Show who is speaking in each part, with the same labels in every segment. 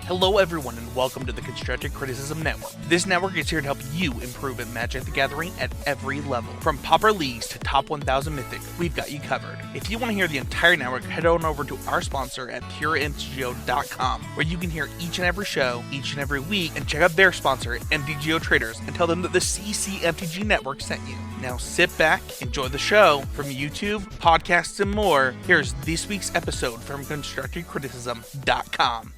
Speaker 1: Hello everyone and welcome to the Constructive Criticism Network. This network is here to help you improve at Magic the Gathering at every level. From Pauper Leagues to Top 1000 Mythic, we've got you covered. If you want to hear the entire network, head on over to our sponsor at PureMTGO.com, where you can hear each and every show, each and every week, and check out their sponsor, MTGO Traders, and tell them that the CCMTG Network sent you. Now sit back, enjoy the show. From YouTube, podcasts, and more, here's this week's episode from ConstructiveCriticism.com.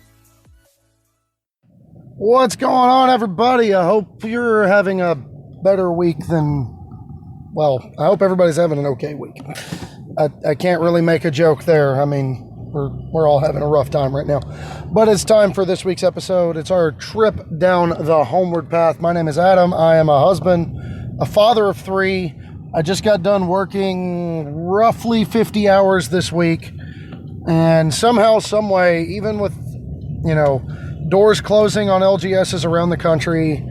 Speaker 2: What's going on, everybody? I hope you're having a better week than, well, I hope everybody's having an okay week. I can't really make a joke there. I mean, we're all having a rough time right now. But it's time for this week's episode. It's our trip down the Homeward Path. My name is Adam. I am a husband, a father of 3. I just got done working roughly 50 hours this week. And somehow, some way, even with, doors closing on LGSs around the country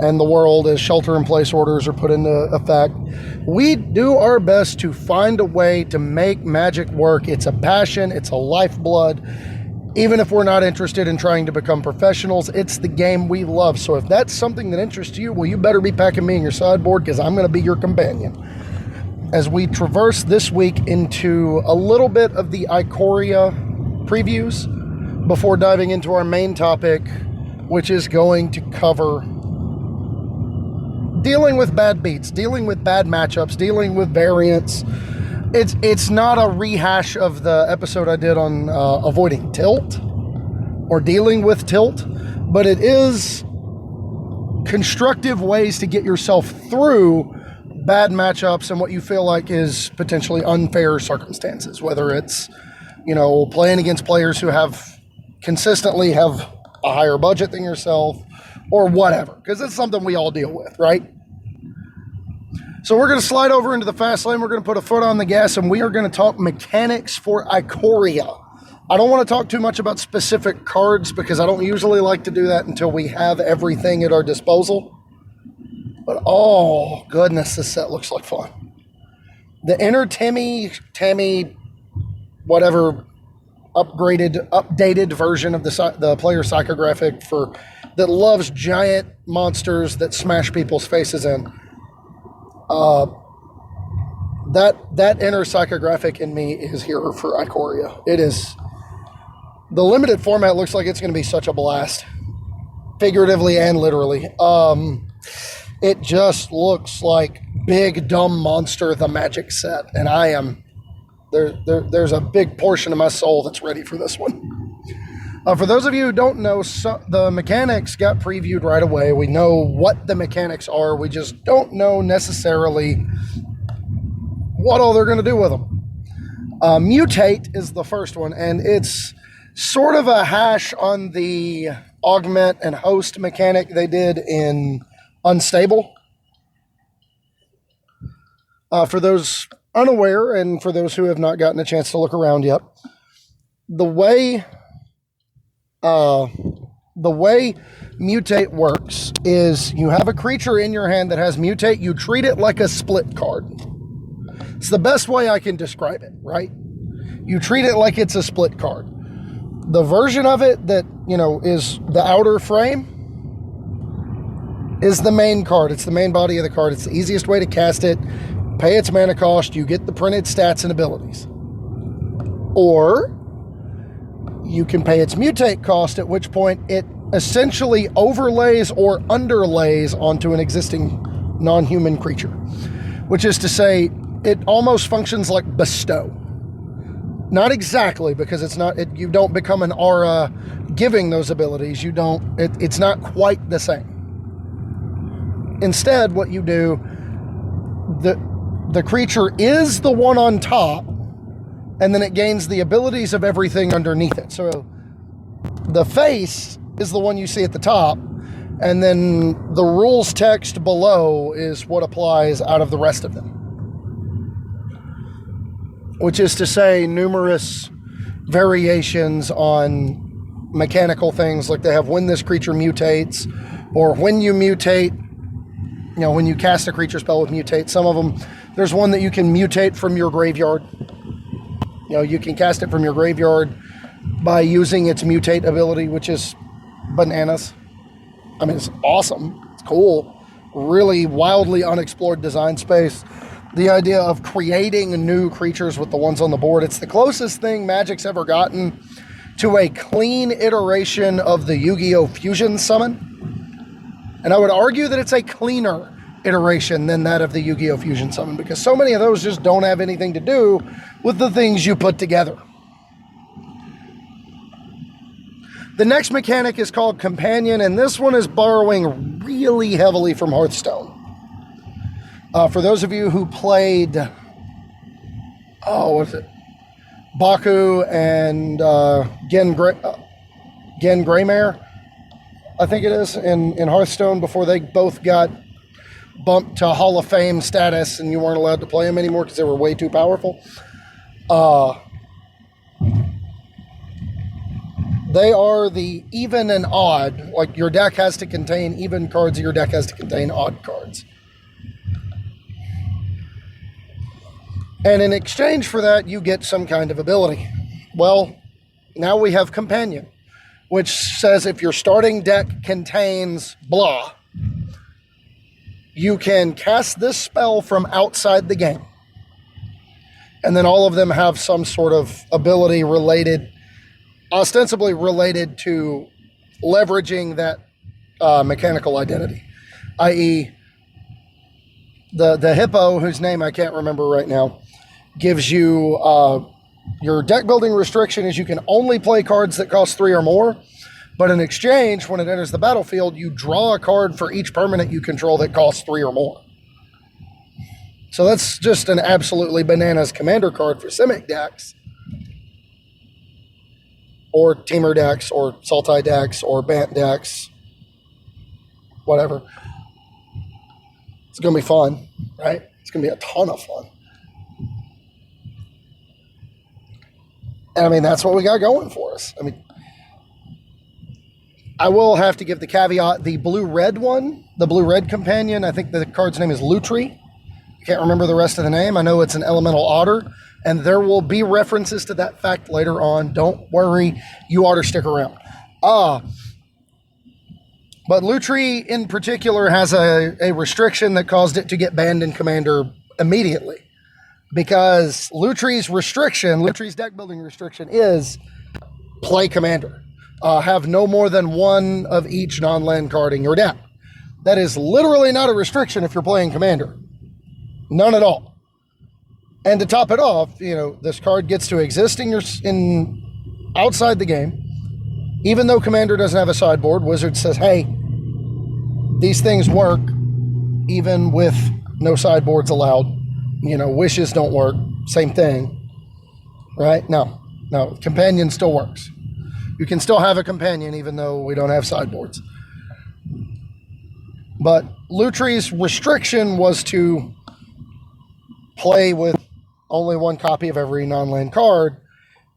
Speaker 2: and the world as shelter-in-place orders are put into effect, we do our best to find a way to make Magic work. It's a passion. It's a lifeblood. Even if we're not interested in trying to become professionals, it's the game we love. So if that's something that interests you, well, you better be packing me in your sideboard because I'm going to be your companion. As we traverse this week into a little bit of the Ikoria previews, before diving into our main topic, which is going to cover dealing with bad beats, dealing with bad matchups, dealing with variants. It's not a rehash of the episode I did on avoiding tilt or dealing with tilt, but it is constructive ways to get yourself through bad matchups and what you feel like is potentially unfair circumstances, whether it's, playing against players who consistently have a higher budget than yourself or whatever, because it's something we all deal with, right? So we're going to slide over into the fast lane. We're going to put a foot on the gas, and we are going to talk mechanics for Ikoria. I don't want to talk too much about specific cards because I don't usually like to do that until we have everything at our disposal. But oh goodness, this set looks like fun. The inner Tammy, whatever, updated version of the player psychographic that loves giant monsters that smash people's faces in. That inner psychographic in me is here for Ikoria. It is. The limited format looks like it's going to be such a blast, figuratively and literally. It just looks like big dumb monster the Magic set, and I am. There's a big portion of my soul that's ready for this one. For those of you who don't know, the mechanics got previewed right away. We know what the mechanics are. We just don't know necessarily what all they're going to do with them. Mutate is the first one, and it's sort of a hash on the augment and host mechanic they did in Unstable. For those unaware, and for those who have not gotten a chance to look around yet, the way Mutate works is you have a creature in your hand that has Mutate, you treat it like a split card. It's the best way I can describe it, right? You treat it like it's a split card. The version of it that, is the outer frame is the main card. It's the main body of the card. It's the easiest way to cast it. Pay its mana cost, you get the printed stats and abilities. Or you can pay its mutate cost, at which point it essentially overlays or underlays onto an existing non-human creature. Which is to say, it almost functions like bestow. Not exactly, because you don't become an aura giving those abilities. It's not quite the same. Instead, what you do, the creature is the one on top, and then it gains the abilities of everything underneath it. So the face is the one you see at the top, and then the rules text below is what applies out of the rest of them. Which is to say, numerous variations on mechanical things, like they have when this creature mutates, or when you mutate, when you cast a creature spell with mutate. Some of them, there's one that you can mutate from your graveyard. You can cast it from your graveyard by using its mutate ability, which is bananas. I mean, it's awesome. It's cool. Really wildly unexplored design space. The idea of creating new creatures with the ones on the board. It's the closest thing Magic's ever gotten to a clean iteration of the Yu-Gi-Oh! Fusion summon. And I would argue that it's a cleaner iteration than that of the Yu-Gi-Oh! Fusion summon, because so many of those just don't have anything to do with the things you put together. The next mechanic is called Companion, and this one is borrowing really heavily from Hearthstone. For those of you who played, what is it? Baku and Gen Greymare, I think it is, in Hearthstone, before they both got bumped to Hall of Fame status and you weren't allowed to play them anymore because they were way too powerful. They are the even and odd. Like, your deck has to contain even cards, your deck has to contain odd cards. And in exchange for that, you get some kind of ability. Well, now we have Companion, which says if your starting deck contains blah, you can cast this spell from outside the game. And then all of them have some sort of ability related, ostensibly related to leveraging that mechanical identity. I.e., the hippo, whose name I can't remember right now, gives you your deck building restriction is you can only play cards that cost 3 or more, but in exchange, when it enters the battlefield, you draw a card for each permanent you control that costs 3 or more. So that's just an absolutely bananas commander card for Simic decks, or Teamer decks, or Sultai decks, or Bant decks, whatever. It's going to be fun, right? It's going to be a ton of fun. And I mean, that's what we got going for us. I mean, I will have to give the caveat, the blue-red one, the blue-red companion, I think the card's name is Lutri. I can't remember the rest of the name. I know it's an elemental otter, and there will be references to that fact later on. Don't worry, you ought to stick around. But Lutri in particular has a restriction that caused it to get banned in Commander immediately. Because Lutri's deck building restriction is play Commander. Have no more than one of each non-land card in your deck. That is literally not a restriction if you're playing Commander. None at all. And to top it off, this card gets to exist in outside the game. Even though Commander doesn't have a sideboard, Wizard says, hey, these things work even with no sideboards allowed. Wishes don't work. Same thing. Right? No. Companion still works. You can still have a companion even though we don't have sideboards. But Lutri's restriction was to play with only one copy of every non-land card.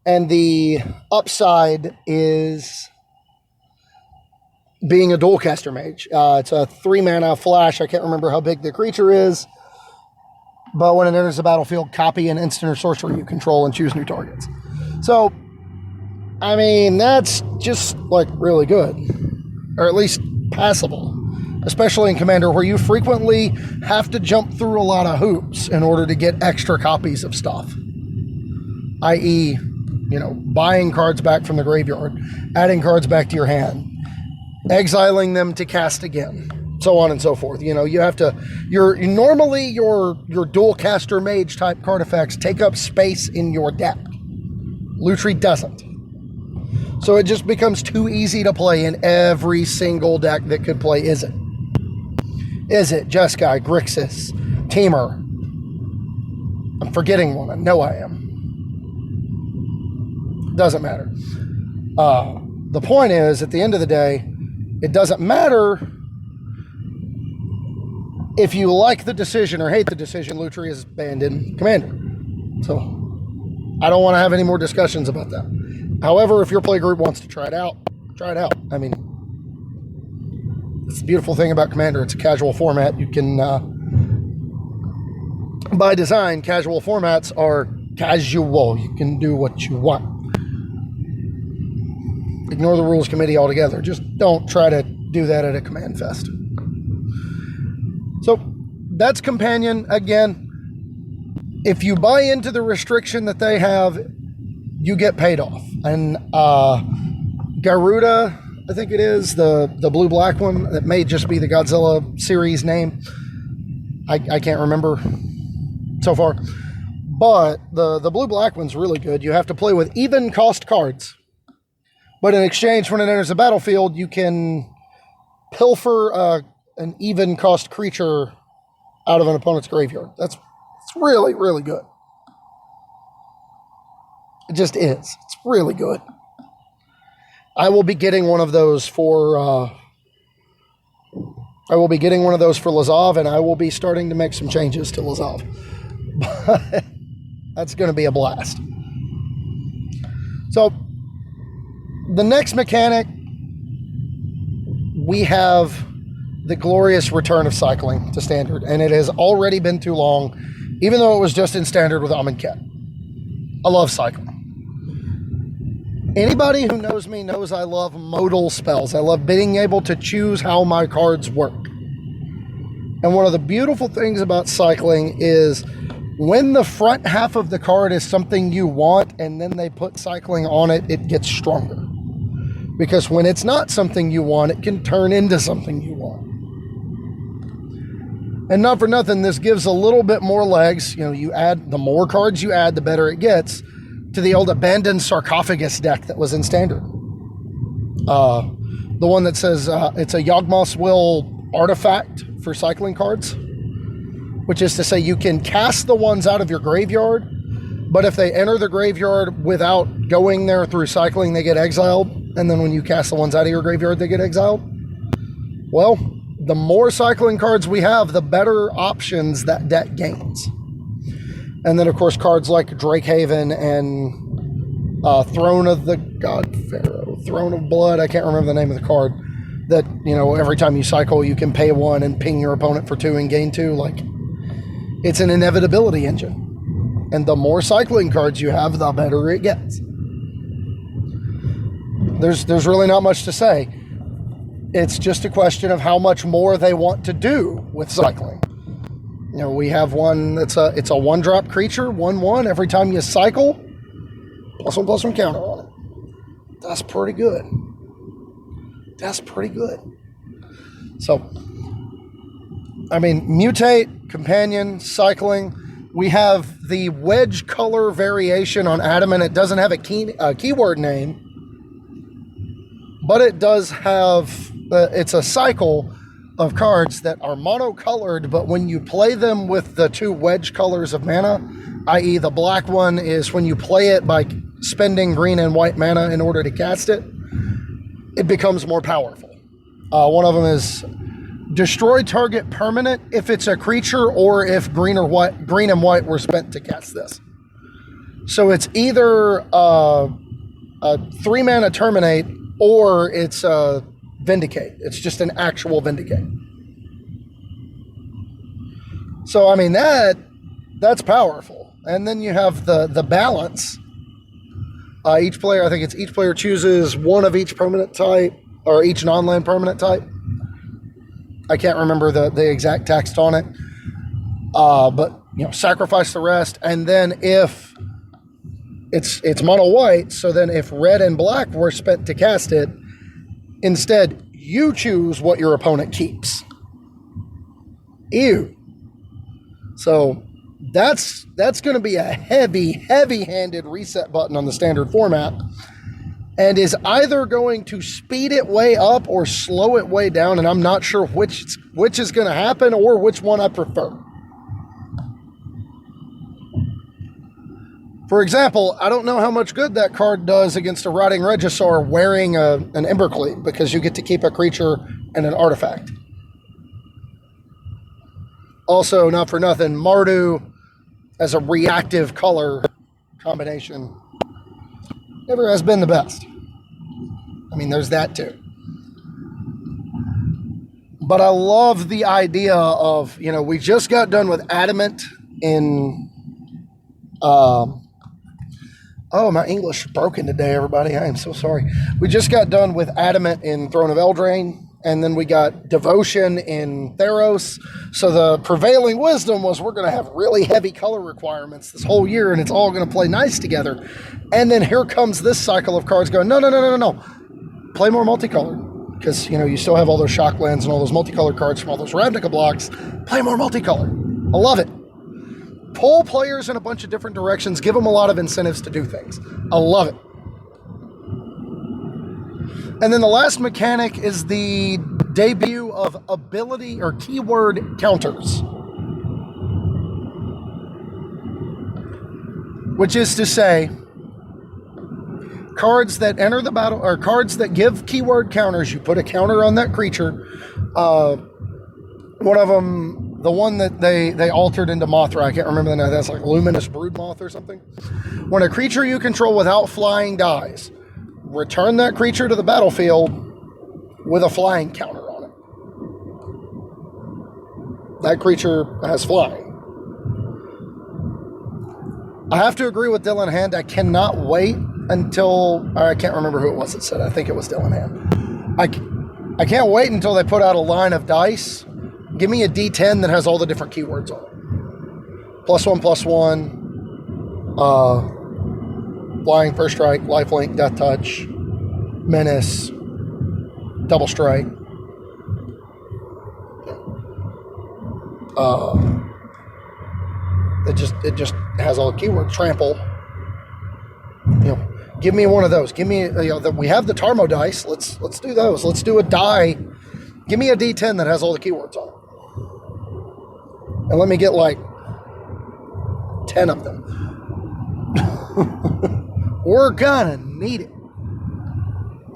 Speaker 2: And the upside is being a dual-caster mage. It's a 3-mana flash. I can't remember how big the creature is. But when it enters the battlefield, copy an instant or sorcery you control and choose new targets. So, I mean, that's just, really good. Or at least passable. Especially in Commander, where you frequently have to jump through a lot of hoops in order to get extra copies of stuff. I.e., buying cards back from the graveyard, adding cards back to your hand, exiling them to cast again, so on and so forth. You have to, normally your dual caster mage type card effects take up space in your deck. Lutri doesn't. So it just becomes too easy to play in every single deck that could play Izzet. Izzet, Jeskai, Grixis, Teamer. I'm forgetting one. I know I am. Doesn't matter. The point is, at the end of the day, it doesn't matter if you like the decision or hate the decision. Lutri is banned in Commander. So, I don't want to have any more discussions about that. However, if your play group wants to try it out, try it out. I mean, it's the beautiful thing about Commander. It's a casual format. You can, by design, casual formats are casual. You can do what you want. Ignore the rules committee altogether. Just don't try to do that at a command fest. So that's Companion. Again, if you buy into the restriction that they have, you get paid off. And Garuda, I think it is, the blue-black one, that may just be the Godzilla series name. I can't remember so far. But the blue-black one's really good. You have to play with even cost cards. But in exchange, when it enters the battlefield, you can pilfer an even cost creature out of an opponent's graveyard. It's really, really good. It just is. It's really good. I will be getting one of those for Lazav, and I will be starting to make some changes to Lazav. But that's going to be a blast. So the next mechanic, we have the glorious return of cycling to Standard, and it has already been too long, even though it was just in Standard with Amonkhet. I love cycling. Anybody who knows me knows I love modal spells. I love being able to choose how my cards work. And one of the beautiful things about cycling is when the front half of the card is something you want and then they put cycling on it, it gets stronger. Because when it's not something you want, it can turn into something you want. And not for nothing, this gives a little bit more legs. You add, the more cards you add, the better it gets, to the old Abandoned Sarcophagus deck that was in Standard. The one that says it's a Yawgmoth's Will artifact for cycling cards, which is to say you can cast the ones out of your graveyard, but if they enter the graveyard without going there through cycling, they get exiled, and then when you cast the ones out of your graveyard, they get exiled. Well, the more cycling cards we have, the better options that deck gains. And then, of course, cards like Drakehaven and Throne of the God Pharaoh, Throne of Blood, I can't remember the name of the card, that, every time you cycle, you can pay 1 and ping your opponent for 2 and gain 2. Like, it's an inevitability engine. And the more cycling cards you have, the better it gets. There's really not much to say. It's just a question of how much more they want to do with cycling. We have one it's a 1-drop creature, 1/1. Every time you cycle, +1/+1 counter on it. That's pretty good. So, mutate, companion, cycling. We have the wedge color variation on Adamant. It doesn't have a keyword name, but it does have, it's a cycle of cards that are monocolored, but when you play them with the 2 wedge colors of mana, i.e. the black one is when you play it by spending green and white mana in order to cast it, it becomes more powerful. One of them is destroy target permanent if it's a creature or if green and white were spent to cast this. So it's either a 3-mana terminate or it's a Vindicate. It's just an actual Vindicate. So, that's powerful. And then you have the balance. Each player chooses one of each permanent type, or each non-land permanent type. I can't remember the exact text on it. But, sacrifice the rest. And then if it's mono white, so then if red and black were spent to cast it, instead, you choose what your opponent keeps. Ew. So that's going to be a heavy-handed reset button on the Standard format, and is either going to speed it way up or slow it way down, and I'm not sure which is going to happen or which one I prefer. For example, I don't know how much good that card does against a Rotting Regisaur wearing an Embercleave, because you get to keep a creature and an artifact. Also, not for nothing, Mardu as a reactive color combination never has been the best. There's that too. But I love the idea of, we just got done with Adamant in Oh, my English is broken today, everybody. I am so sorry. We just got done with Adamant in Throne of Eldraine, and then we got Devotion in Theros. So the prevailing wisdom was we're going to have really heavy color requirements this whole year, and it's all going to play nice together. And then here comes this cycle of cards going, no. Play more multicolored. Because, you still have all those shock lands and all those multicolored cards from all those Ravnica blocks. Play more multicolored. I love it. Pull players in a bunch of different directions. Give them a lot of incentives to do things. I love it. And then the last mechanic is the debut of ability or keyword counters. Which is to say, cards that enter the battle, or cards that give keyword counters, you put a counter on that creature. One of them, the one that they altered into Mothra, I can't remember the name, that's like Luminous Broodmoth or something. When a creature you control without flying dies, return that creature to the battlefield with a flying counter on it. That creature has flying. I have to agree with Dylan Hand. I cannot wait until, I can't remember who it was that said, I think it was Dylan Hand. I can't wait until they put out a line of dice. Give me a D10 that has all the different keywords on it. +1/+1, flying, first strike, lifelink, death touch, menace, double strike. It just has all the keywords. Trample. Give me one of those. Give me, we have the Tarmo dice. Let's do those. Let's do a die. Give me a D10 that has all the keywords on it. And let me get like 10 of them. We're gonna need it.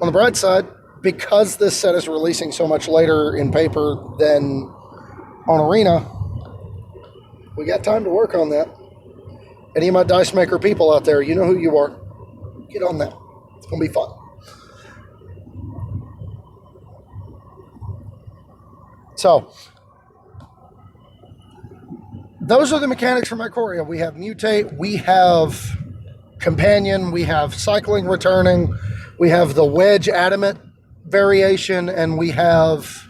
Speaker 2: On the bright side, because this set is releasing so much later in paper than on Arena, we got time to work on that. Any of my Dice Maker people out there, you know who you are. Get on that. It's gonna be fun. So, those are the mechanics from Ikoria. We have Mutate, we have Companion, we have Cycling Returning, we have the Wedge Adamant variation, and we have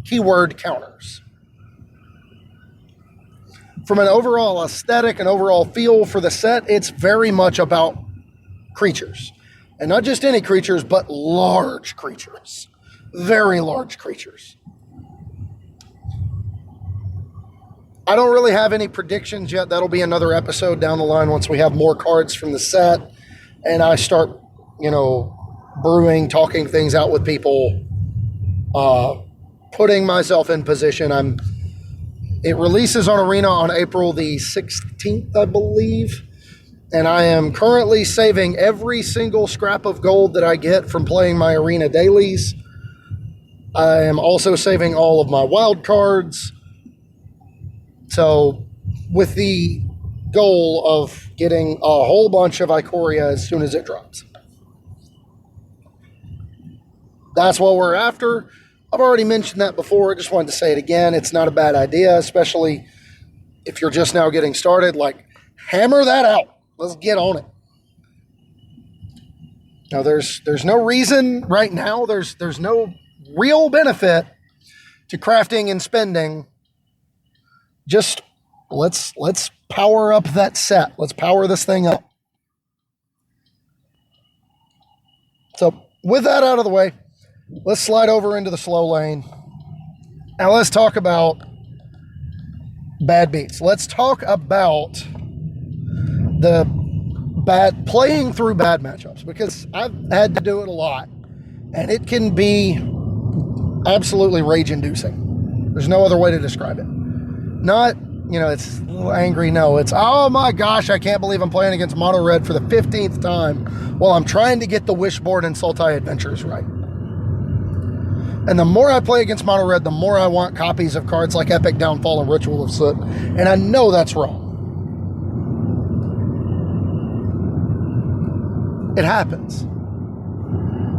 Speaker 2: keyword counters. From an overall aesthetic and overall feel for the set, it's very much about creatures. And not just any creatures, but large creatures. Very large creatures. I don't really have any predictions yet. That'll be another episode down the line once we have more cards from the set and I start, brewing, talking things out with people, putting myself in position. It releases on Arena on April the 16th, I believe. And I am currently saving every single scrap of gold that I get from playing my Arena dailies. I am also saving all of my wild cards. So, with the goal of getting a whole bunch of Ikoria as soon as it drops. That's what we're after. I've already mentioned that before. I just wanted to say it again. It's not a bad idea, especially if you're just now getting started. Hammer that out. Let's get on it. Now, there's no reason right now. There's no real benefit to crafting and spending. Just let's power up that set. Let's power this thing up. So with that out of the way, let's slide over into the slow lane. Now let's talk about bad beats. Let's talk about the playing through bad matchups, because I've had to do it a lot and it can be absolutely rage-inducing. There's no other way to describe it. Not, it's a little angry. No, it's, oh my gosh, I can't believe I'm playing against Mono Red for the 15th time while I'm trying to get the Wishboard and Sultai Adventures right. And the more I play against Mono Red, the more I want copies of cards like Epic Downfall and Ritual of Soot. And I know that's wrong. It happens.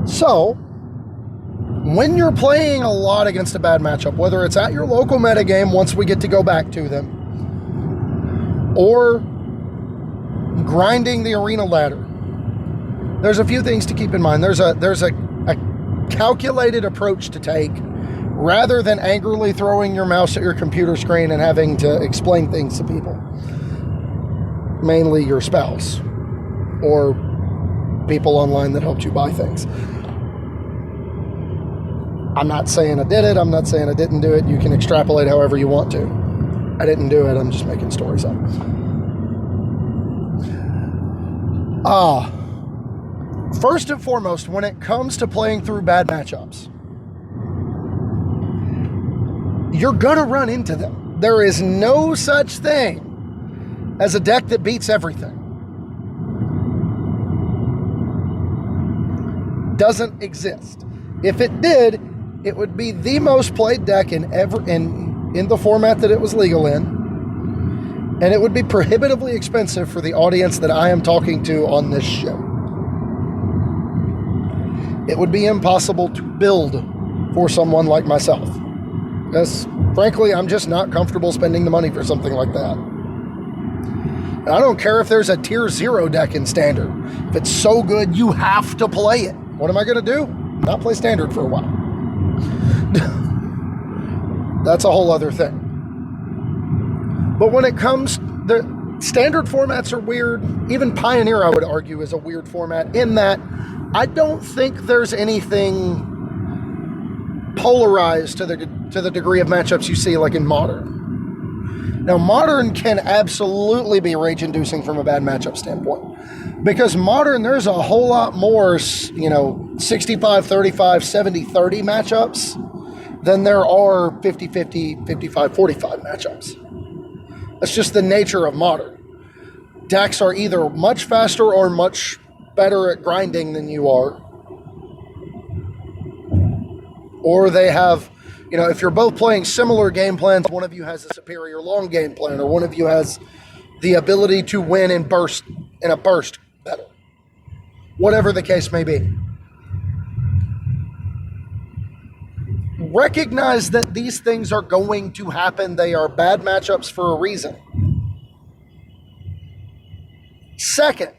Speaker 2: So, when you're playing a lot against a bad matchup, whether it's at your local metagame once we get to go back to them, or grinding the arena ladder, there's a few things to keep in mind. There's a calculated approach to take rather than angrily throwing your mouse at your computer screen and having to explain things to people, mainly your spouse or people online that helped you buy things. I'm not saying I did it. I'm not saying I didn't do it. You can extrapolate however you want to. I didn't do it. I'm just making stories up. First and foremost, when it comes to playing through bad matchups, you're gonna run into them. There is no such thing as a deck that beats everything. Doesn't exist. If it did, it would be the most played deck in the format that it was legal in, and it would be prohibitively expensive for the audience that I am talking to on this show. It would be impossible to build for someone like myself. Because, frankly, I'm just not comfortable spending the money for something like that. And I don't care if there's a tier 0 deck in Standard. If it's so good, you have to play it. What am I going to do? Not play Standard for a while. That's a whole other thing. But when it comes, the Standard formats are weird. Even Pioneer, I would argue, is a weird format in that I don't think there's anything polarized to the degree of matchups you see like in Modern. Now, Modern can absolutely be rage-inducing from a bad matchup standpoint. Because Modern, there's a whole lot more, 65-35, 70-30 matchups than there are 50-50, 55-45 matchups. That's just the nature of Modern. Decks are either much faster or much better at grinding than you are. Or they have, if you're both playing similar game plans, one of you has a superior long game plan, or one of you has the ability to win in a burst better. Whatever the case may be. Recognize that these things are going to happen. They are bad matchups for a reason. Second,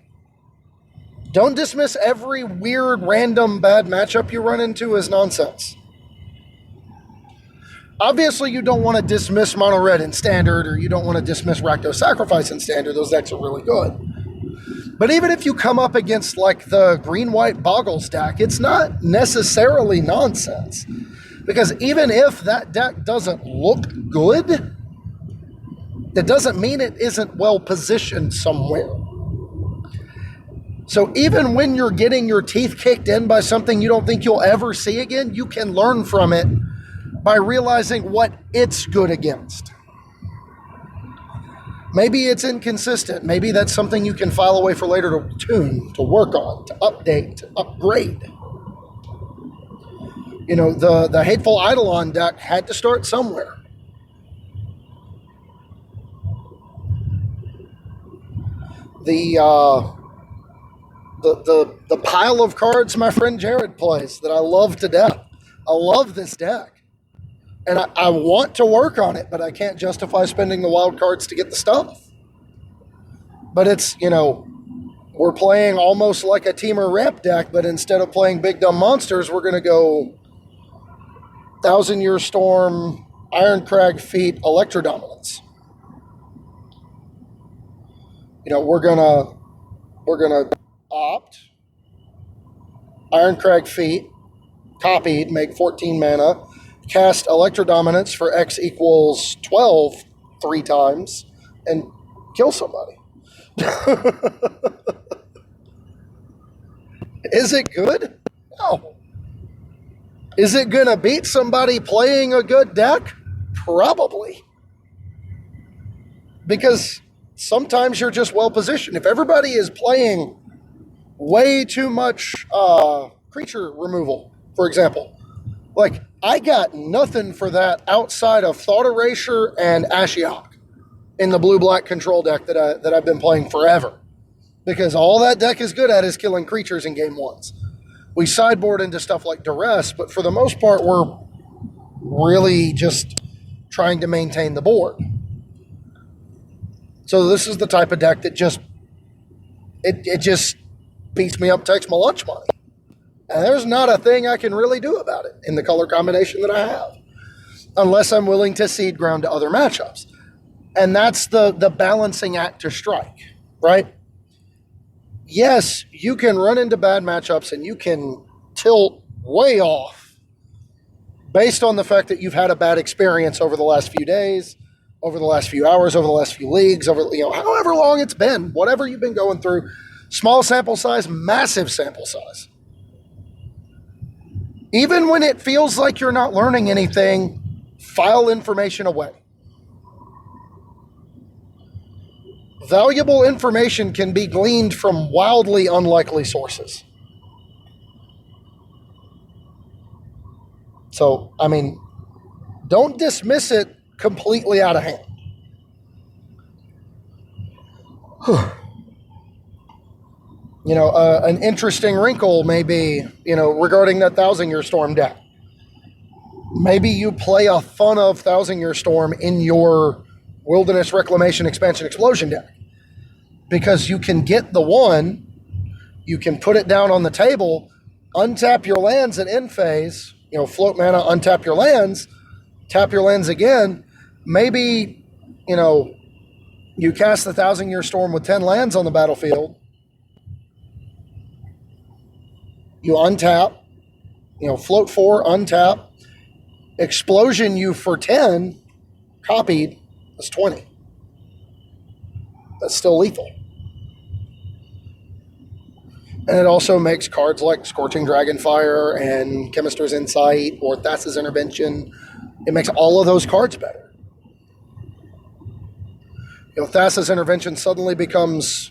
Speaker 2: don't dismiss every weird, random, bad matchup you run into as nonsense. Obviously, you don't want to dismiss Mono Red in Standard, or you don't want to dismiss Rakdos Sacrifice in Standard. Those decks are really good. But even if you come up against like the Green-White Boggles deck, it's not necessarily nonsense. Because even if that deck doesn't look good, that doesn't mean it isn't well positioned somewhere. So even when you're getting your teeth kicked in by something you don't think you'll ever see again, you can learn from it by realizing what it's good against. Maybe it's inconsistent. Maybe that's something you can file away for later to tune, to work on, to update, to upgrade. The Hateful Eidolon deck had to start somewhere. The pile of cards my friend Jared plays that I love to death. I love this deck. And I want to work on it, but I can't justify spending the wild cards to get the stuff. But it's, we're playing almost like a Teamer ramp deck, but instead of playing Big Dumb Monsters, we're going to go 1,000-Year Storm, Ironcrag Feet, Electrodominance. We're gonna opt Ironcrag Feet, copied, make 14 mana, cast Electrodominance for X equals 12 3 times, and kill somebody. Is it good? No. Is it going to beat somebody playing a good deck? Probably. Because sometimes you're just well positioned. If everybody is playing way too much creature removal, for example, like I got nothing for that outside of Thought Erasure and Ashiok in the blue-black control deck that I've been playing forever. Because all that deck is good at is killing creatures in game ones. We sideboard into stuff like Duress, but for the most part, we're really just trying to maintain the board. So this is the type of deck that just it just beats me up, takes my lunch money. And there's not a thing I can really do about it in the color combination that I have, unless I'm willing to cede ground to other matchups. And that's the balancing act to strike, right? Yes, you can run into bad matchups and you can tilt way off based on the fact that you've had a bad experience over the last few days, over the last few hours, over the last few leagues, over however long it's been, whatever you've been going through. Small sample size, massive sample size. Even when it feels like you're not learning anything, file information away. Valuable information can be gleaned from wildly unlikely sources. So, don't dismiss it completely out of hand. An interesting wrinkle may be, regarding that Thousand Year Storm deck. Maybe you play a fun of Thousand Year Storm in your Wilderness Reclamation Expansion Explosion deck. Because you can get the one, you can put it down on the table, untap your lands at end phase, float mana, untap your lands, tap your lands again. Maybe, you cast the Thousand Year Storm with 10 lands on the battlefield. You untap, float 4, untap, explosion you for 10, copied, that's 20. That's still lethal. And it also makes cards like Scorching Dragonfire and Chemister's Insight or Thassa's Intervention, it makes all of those cards better. Thassa's Intervention suddenly becomes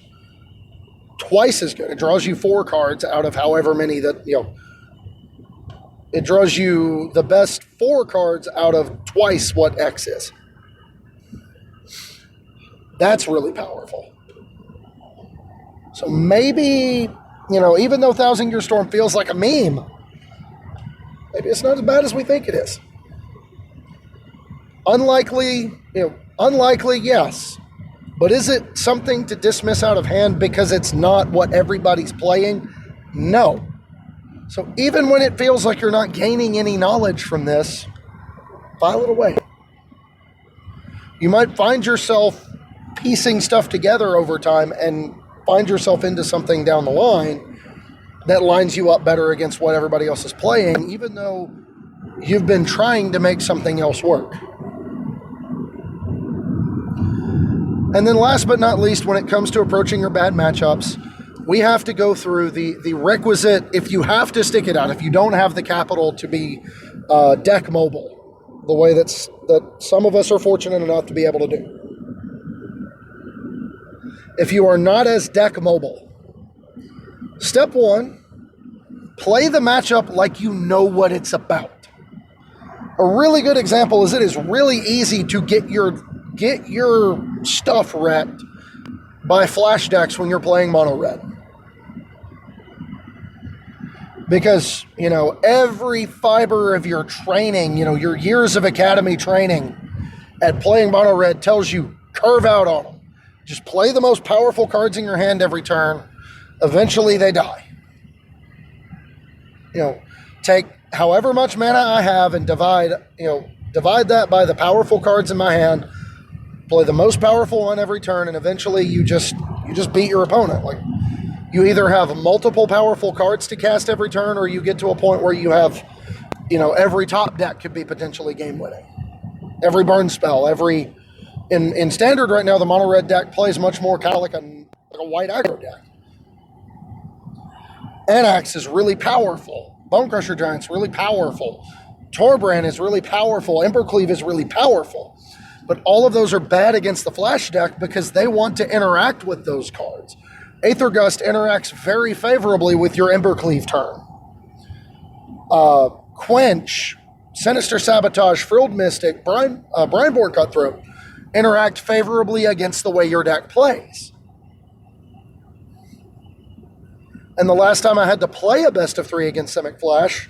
Speaker 2: twice as good. It draws you 4 cards out of however many that, it draws you the best 4 cards out of twice what X is. That's really powerful. So maybe, even though Thousand Year Storm feels like a meme, maybe it's not as bad as we think it is. Unlikely, yes. But is it something to dismiss out of hand because it's not what everybody's playing? No. So even when it feels like you're not gaining any knowledge from this, file it away. You might find yourself piecing stuff together over time and find yourself into something down the line that lines you up better against what everybody else is playing, even though you've been trying to make something else work. And then last but not least, when it comes to approaching your bad matchups, we have to go through the requisite, if you have to stick it out, if you don't have the capital to be deck mobile, the way that some of us are fortunate enough to be able to do. If you are not as deck mobile, step 1, play the matchup like you know what it's about. A really good example is it is really easy to get your stuff wrecked by flash decks when you're playing mono red. Because, every fiber of your training, your years of academy training at playing mono red tells you curve out on them. Just play the most powerful cards in your hand every turn. Eventually they die. Take however much mana I have and divide that by the powerful cards in my hand. Play the most powerful on every turn, and eventually you just beat your opponent. Like, you either have multiple powerful cards to cast every turn, or you get to a point where you have, every top deck could be potentially game winning. Every burn spell, in standard right now, the mono red deck plays much more kind of like a white aggro deck. Anax is really powerful. Bonecrusher Giant's really powerful. Torbrand is really powerful. Embercleave is really powerful. But all of those are bad against the flash deck because they want to interact with those cards. Aethergust interacts very favorably with your Embercleave turn. Quench, Sinister Sabotage, Frilled Mystic, Brineborn Cutthroat interact favorably against the way your deck plays. And the last time I had to play a best of 3 against Simic Flash,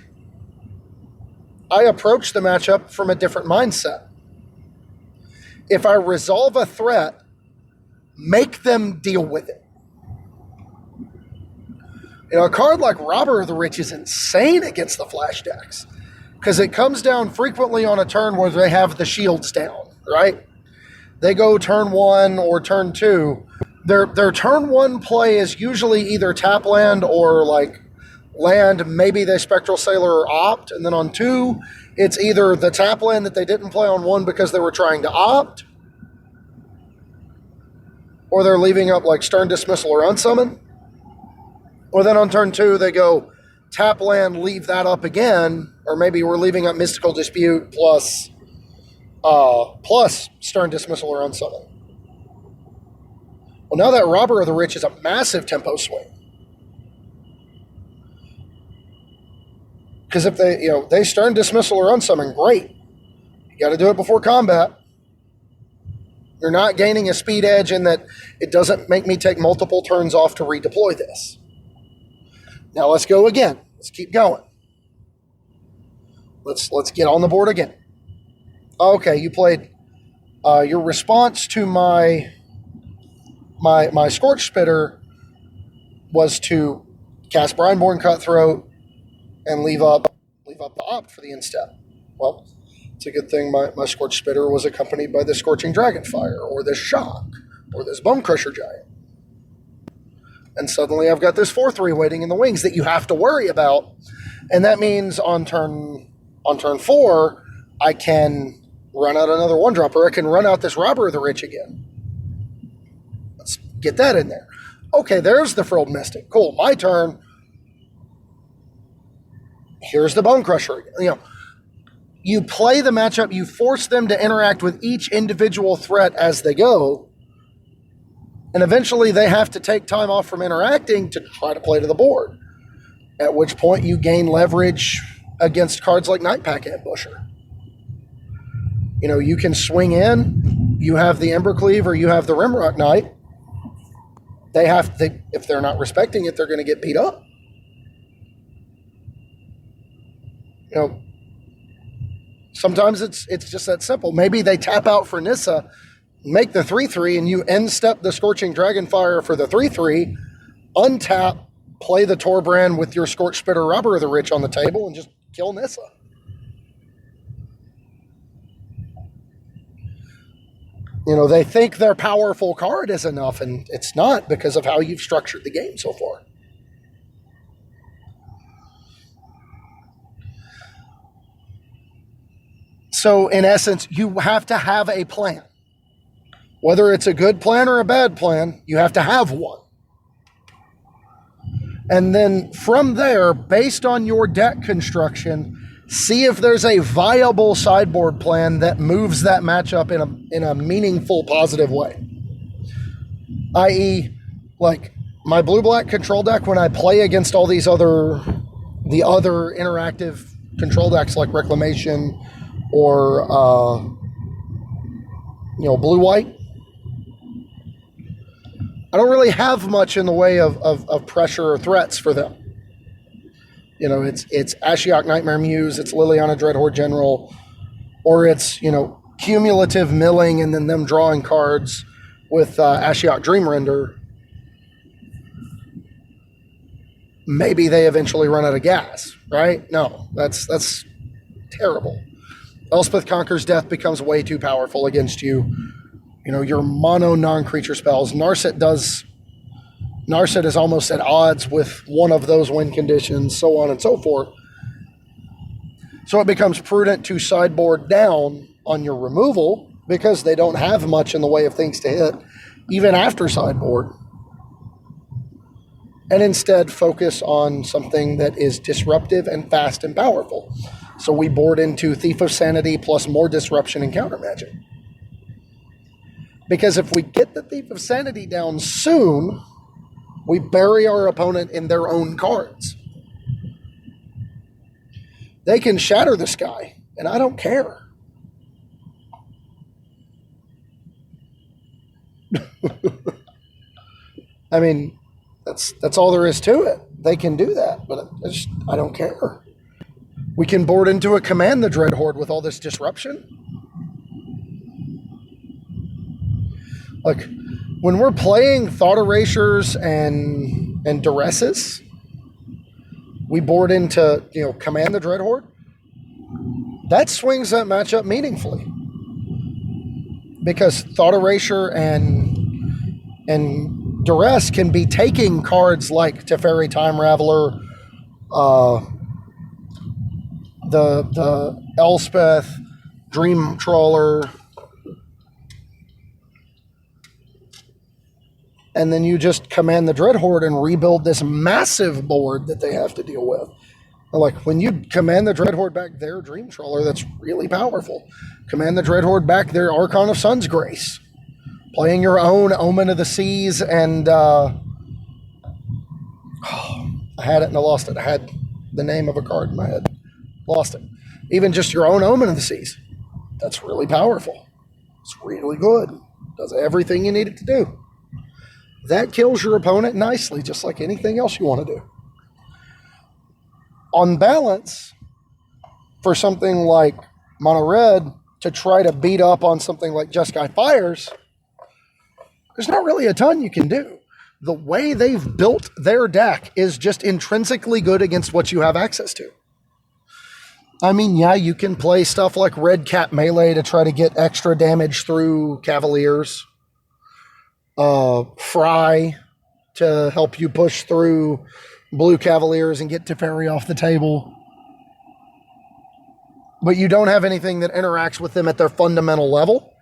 Speaker 2: I approached the matchup from a different mindset. If I resolve a threat, make them deal with it. A card like Robber of the Rich is insane against the flash decks because it comes down frequently on a turn where they have the shields down, right? They go turn 1 or turn 2. Their turn 1 play is usually either tap land or like land, maybe they Spectral Sailor or opt, and then on 2, it's either the tap land that they didn't play on 1 because they were trying to opt, or they're leaving up like Stern Dismissal or Unsummon. Or then on turn 2, they go tap land, leave that up again, or maybe we're leaving up Mystical Dispute plus Stern Dismissal or Unsummon. Well, now that Robber of the Rich is a massive tempo swing. Because if they Stern Dismissal or Unsummon, great. You got to do it before combat. You're not gaining a speed edge in that it doesn't make me take multiple turns off to redeploy this. Now let's go again. Let's keep going. Let's get on the board again. Okay, you played your response to my Scorch Spitter was to cast Brineborn Cutthroat and leave up the opt for the instep. Well, it's a good thing my Scorch Spitter was accompanied by the Scorching Dragonfire or this Shock or this Bone Crusher Giant. And suddenly I've got this 4/3 waiting in the wings that you have to worry about. And that means on turn 4, I can run out another 1-dropper. I can run out this Robber of the Rich again. Let's get that in there. Okay, there's the Frilled Mystic. Cool, my turn. Here's the Bone Crusher. You play the matchup, you force them to interact with each individual threat as they go. And eventually they have to take time off from interacting to try to play to the board. At which point you gain leverage against cards like Nightpack Ambusher. You can swing in, you have the Embercleave or you have the Rimrock Knight. If they're not respecting it, they're going to get beat up. Sometimes it's just that simple. Maybe they tap out for Nissa, make the 3/3, and you end step the Scorching Dragonfire for the 3/3, untap, play the Torbrand with your Scorch Spitter Robber of the Rich on the table, and just kill Nissa. They think their powerful card is enough, and it's not because of how you've structured the game so far. So, in essence, you have to have a plan. Whether it's a good plan or a bad plan, you have to have one. And then from there, based on your deck construction, see if there's a viable sideboard plan that moves that matchup in a meaningful, positive way. I.e., like my blue-black control deck, when I play against all the other interactive control decks like Reclamation or blue-white, I don't really have much in the way of pressure or threats for them. It's Ashiok Nightmare Muse, it's Liliana Dreadhorde General, or it's, cumulative milling and then them drawing cards with Ashiok Dreamrender. Maybe they eventually run out of gas, right? No, that's terrible. Elspeth Conquer's Death becomes way too powerful against you. Your mono non-creature spells. Narset is almost at odds with one of those win conditions, so on and so forth. So it becomes prudent to sideboard down on your removal because they don't have much in the way of things to hit, even after sideboard. And instead focus on something that is disruptive and fast and powerful. So we board into Thief of Sanity plus more disruption and counter magic. Because if we get the Thief of Sanity down soon, we bury our opponent in their own cards. They can shatter the sky, and I don't care. I mean, that's all there is to it. They can do that, but I don't care. We can board into a Command the Dreadhorde with all this disruption. Like, when we're playing Thought Erasures and Duresses, we board into, Command the Dreadhorde, that swings that matchup meaningfully. Because Thought Erasure and Duress can be taking cards like Teferi Time Raveler, the Elspeth, Dream Trawler, and then you just command the Dreadhorde and rebuild this massive board that they have to deal with. Like, when you command the Dreadhorde back their Dream Trawler, that's really powerful. Command the Dreadhorde back their Archon of Sun's Grace. Playing your own Omen of the Seas and... I had it and I lost it. I had the name of a card in my head. Lost it. Even just your own Omen of the Seas. That's really powerful. It's really good. Does everything you need it to do. That kills your opponent nicely, just like anything else you want to do. On balance, for something like Mono Red to try to beat up on something like Jeskai Fires, there's not really a ton you can do. The way they've built their deck is just intrinsically good against what you have access to. I mean, yeah, you can play stuff like Red Cat Melee to try to get extra damage through Cavaliers. Fry to help you push through Blue Cavaliers and get Teferi off the table. But you don't have anything that interacts with them at their fundamental level.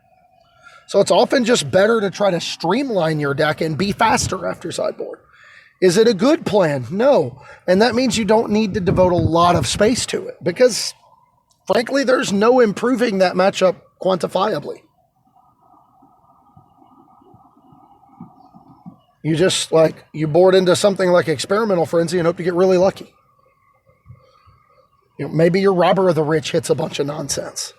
Speaker 2: So it's often just better to try to streamline your deck and be faster after sideboard. Is it a good plan? No. And that means you don't need to devote a lot of space to it. Because, frankly, there's no improving that matchup quantifiably. You just, you board into something like Experimental Frenzy and hope you get really lucky. Maybe your Robber of the Rich hits a bunch of nonsense.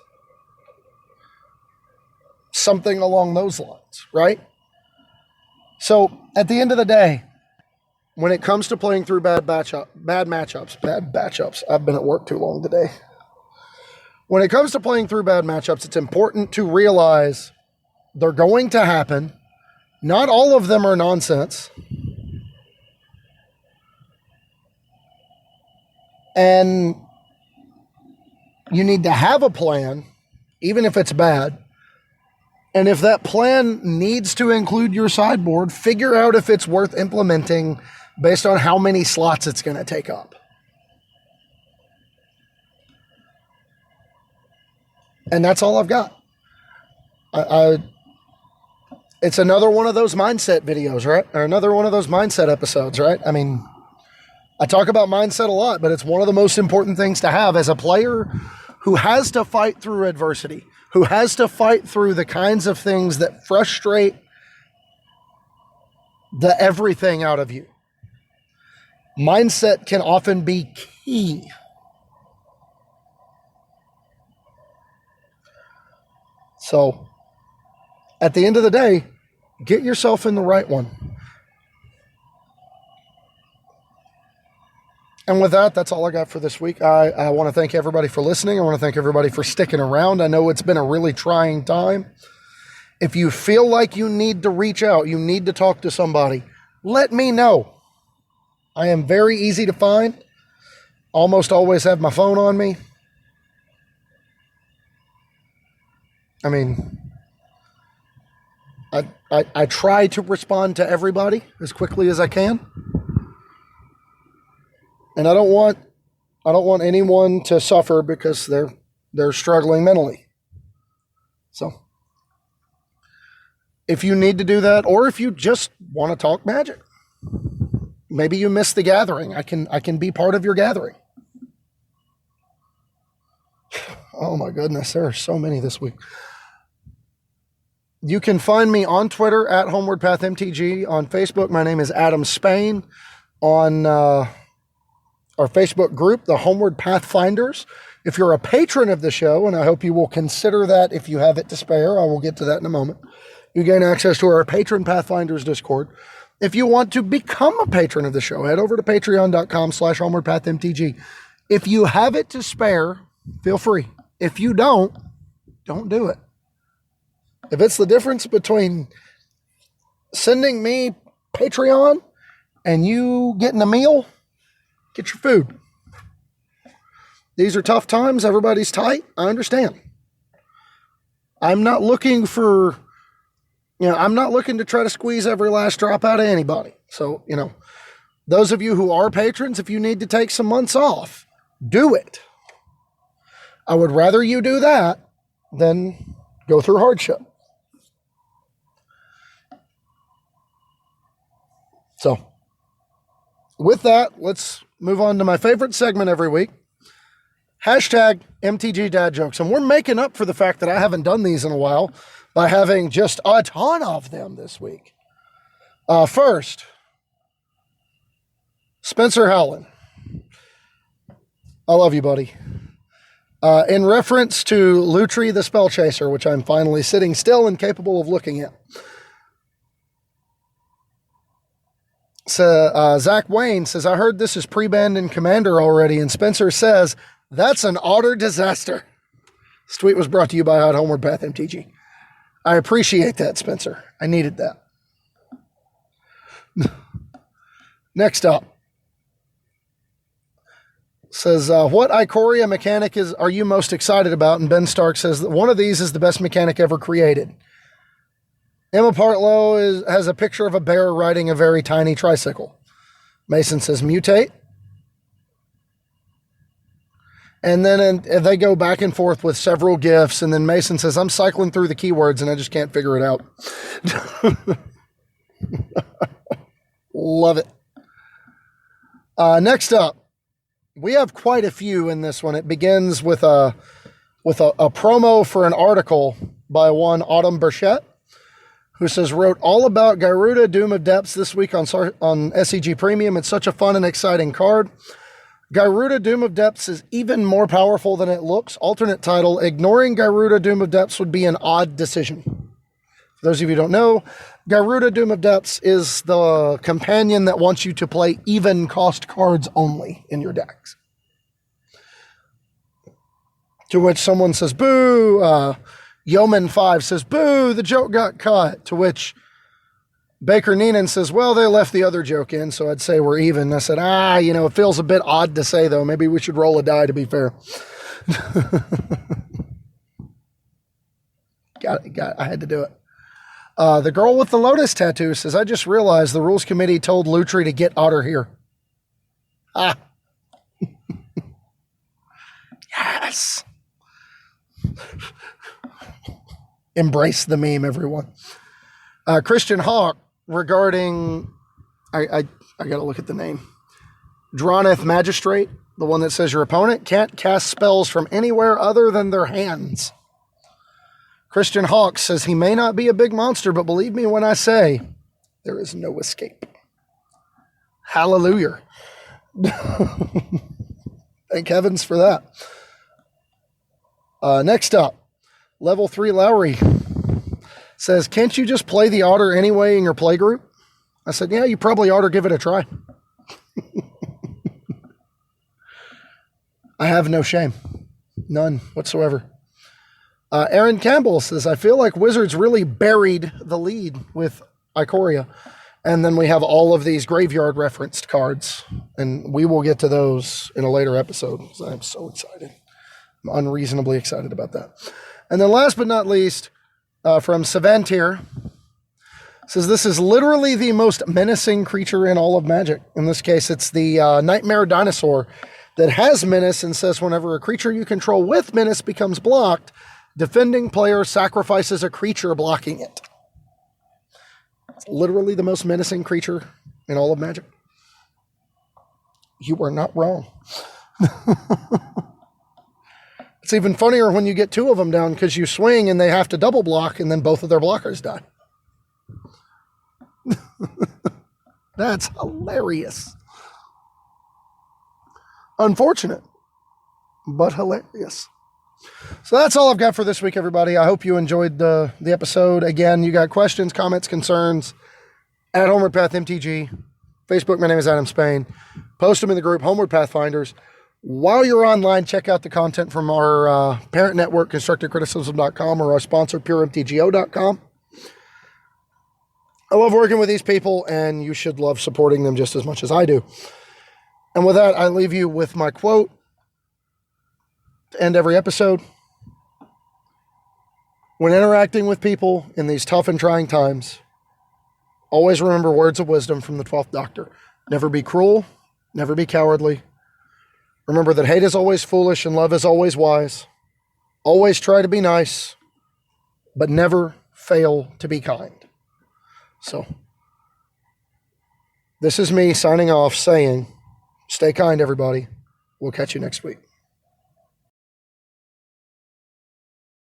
Speaker 2: Something along those lines, right? So, at the end of the day, when it comes to playing through bad matchups, I've been at work too long today. When it comes to playing through bad matchups, it's important to realize they're going to happen. Not all of them are nonsense. And you need to have a plan, even if it's bad. And if that plan needs to include your sideboard, figure out if it's worth implementing based on how many slots it's going to take up. And that's all I've got. It's another one of those mindset videos, right? Or another one of those mindset episodes, right? I mean, I talk about mindset a lot, but it's one of the most important things to have as a player who has to fight through adversity, who has to fight through the kinds of things that frustrate the everything out of you. Mindset can often be key. So, at the end of the day, get yourself in the right one. And with that, that's all I got for this week. I want to thank everybody for listening. I want to thank everybody for sticking around. I know it's been a really trying time. If you feel like you need to reach out, you need to talk to somebody, let me know. I am very easy to find. Almost always have my phone on me. I mean, I try to respond to everybody as quickly as I can. And I don't want anyone to suffer because they're struggling mentally. So if you need to do that, or if you just want to talk Magic, maybe you missed the gathering. I can be part of your gathering. Oh my goodness, there are so many this week. You can find me on Twitter at HomewardPathMTG. On Facebook, my name is Adam Spain. On our Facebook group, the Homeward Pathfinders. If you're a patron of the show, and I hope you will consider that if you have it to spare, I will get to that in a moment, you gain access to our Patron Pathfinders Discord. If you want to become a patron of the show, head over to patreon.com/HomewardPathMTG. If you have it to spare, feel free. If you don't do it. If it's the difference between sending me Patreon and you getting a meal, Get your food. These are tough times. Everybody's tight. I understand. I'm not looking for, I'm not looking to try to squeeze every last drop out of anybody. So, those of you who are patrons, if you need to take some months off, do it. I would rather you do that than go through hardship. So, with that, let's move on to my favorite segment every week. Hashtag MTG Dad Jokes. And we're making up for the fact that I haven't done these in a while by having just a ton of them this week. First, Spencer Howland. I love you, buddy. In reference to Lutri the Spell Chaser, which I'm finally sitting still and capable of looking at. So, Zach Wayne says, I heard this is pre-banned in Commander already, and Spencer says, that's an utter disaster. This tweet was brought to you by HomewardPath MTG. I appreciate that, Spencer. I needed that. Next up. Says, what Ikoria mechanic are you most excited about? And Ben Stark says that one of these is the best mechanic ever created. Emma Partlow has a picture of a bear riding a very tiny tricycle. Mason says, mutate. And then they go back and forth with several GIFs. And then Mason says, I'm cycling through the keywords and I just can't figure it out. Love it. Next up, we have quite a few in this one. It begins with a promo for an article by one Autumn Burchett, who says, wrote all about Garuda Doom of Depths this week on SCG Premium. It's such a fun and exciting card. Garuda Doom of Depths is even more powerful than it looks. Alternate title, ignoring Garuda Doom of Depths would be an odd decision. For those of you who don't know, Garuda Doom of Depths is the companion that wants you to play even cost cards only in your decks. To which someone says, boo. Yeoman5 says, boo, the joke got cut. To which Baker Neenan says, well, they left the other joke in, so I'd say we're even. I said, it feels a bit odd to say, though. Maybe we should roll a die to be fair. Got it. I had to do it. The girl with the lotus tattoo says, I just realized the rules committee told Lutri to get Otter here. Yes. Embrace the meme, everyone. Christian Hawk regarding, I got to look at the name. Droneth Magistrate, the one that says your opponent can't cast spells from anywhere other than their hands. Christian Hawk says he may not be a big monster, but believe me when I say there is no escape. Hallelujah. Thank heavens for that. Next up, Level 3 Lowry says, can't you just play the Otter anyway in your play group? I said, yeah, you probably ought to give it a try. I have no shame. None whatsoever. Aaron Campbell says, I feel like Wizards really buried the lead with Ikoria. And then we have all of these graveyard referenced cards. And we will get to those in a later episode. I'm so excited. I'm unreasonably excited about that. And then last but not least, from Savantir, says this is literally the most menacing creature in all of Magic. In this case, it's the Nightmare Dinosaur that has menace and says whenever a creature you control with menace becomes blocked, defending player sacrifices a creature blocking it. It's literally the most menacing creature in all of Magic. You are not wrong. It's even funnier when you get two of them down because you swing and they have to double block and then both of their blockers die. That's hilarious. Unfortunate, but hilarious. So that's all I've got for this week, everybody. I hope you enjoyed the episode. Again, you got questions, comments, concerns at HomewardPath MTG. Facebook, my name is Adam Spain. Post them in the group, Homeward Pathfinders. While you're online, check out the content from our parent network, ConstructiveCriticism.com, or our sponsor, PureMTGO.com. I love working with these people, and you should love supporting them just as much as I do. And with that, I leave you with my quote to end every episode. When interacting with people in these tough and trying times, always remember words of wisdom from the 12th Doctor. Never be cruel, never be cowardly. Remember that hate is always foolish and love is always wise. Always try to be nice, but never fail to be kind. So, this is me signing off saying, stay kind, everybody. We'll catch you next week.